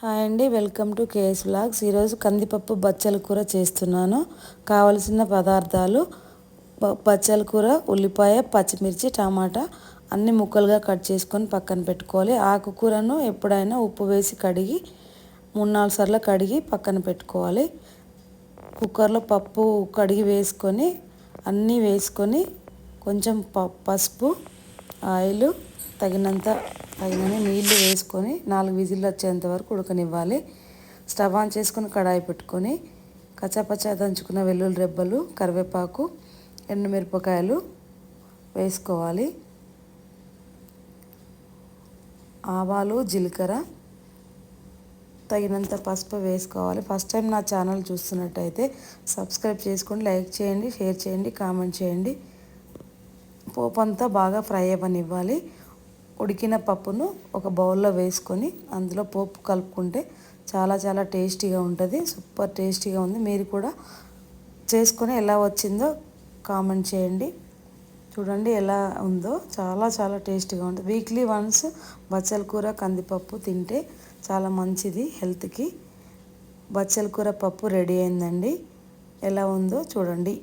Hi అండి, welcome to KS vlogs. ఈరోజు కందిపప్పు బచ్చల కూర చేస్తున్నాను. కావలసిన పదార్థాలు: బచ్చల కూర, ఉల్లిపాయ, పచ్చిమిర్చి, టమాటా అన్ని ముక్కలుగా కట్ చేసుకొని పక్కన పెట్టుకోవాలి. ఆకుకూరను ఎప్పుడైనా ఉప్పు వేసి కడిగి 3-4 సార్లు కడిగి పక్కన పెట్టుకోవాలి. కుక్కర్లో పప్పు కడిగి వేసుకొని అన్నీ వేసుకొని కొంచెం పసుపు, ఆయిల్, తగినన్ని నీళ్లు వేసుకొని 4 విజిల్లు వచ్చేంత వరకు ఉడకనివ్వాలి. స్టవ్ ఆన్ చేసుకొని కడాయి పెట్టుకొని కచ్చాపచ్చా దంచుకున్న వెల్లుల్లి రెబ్బలు, కరివేపాకు, ఎండుమిరపకాయలు వేసుకోవాలి. ఆవాలు, జీలకర్ర, తగినంత పసుపు వేసుకోవాలి. ఫస్ట్ టైం నా ఛానల్ చూస్తున్నట్టయితే సబ్స్క్రైబ్ చేసుకొని లైక్ చేయండి, షేర్ చేయండి, కామెంట్ చేయండి. పోపు అంతా బాగా ఫ్రై అవ్వనివ్వాలి. ఉడికిన పప్పును ఒక బౌల్లో వేసుకొని అందులో పోపు కలుపుకుంటే చాలా చాలా టేస్టీగా ఉంటుంది. సూపర్ టేస్టీగా ఉంది. మీరు కూడా చేసుకొని ఎలా వచ్చిందో కామెంట్ చేయండి. చూడండి ఎలా ఉందో, చాలా చాలా టేస్టీగా ఉంటుంది. వీక్లీ వన్స్ బచ్చల కూర, కందిపప్పు తింటే చాలా మంచిది హెల్త్కి. బచ్చల కూర పప్పు రెడీ అయిందండి. ఎలా ఉందో చూడండి.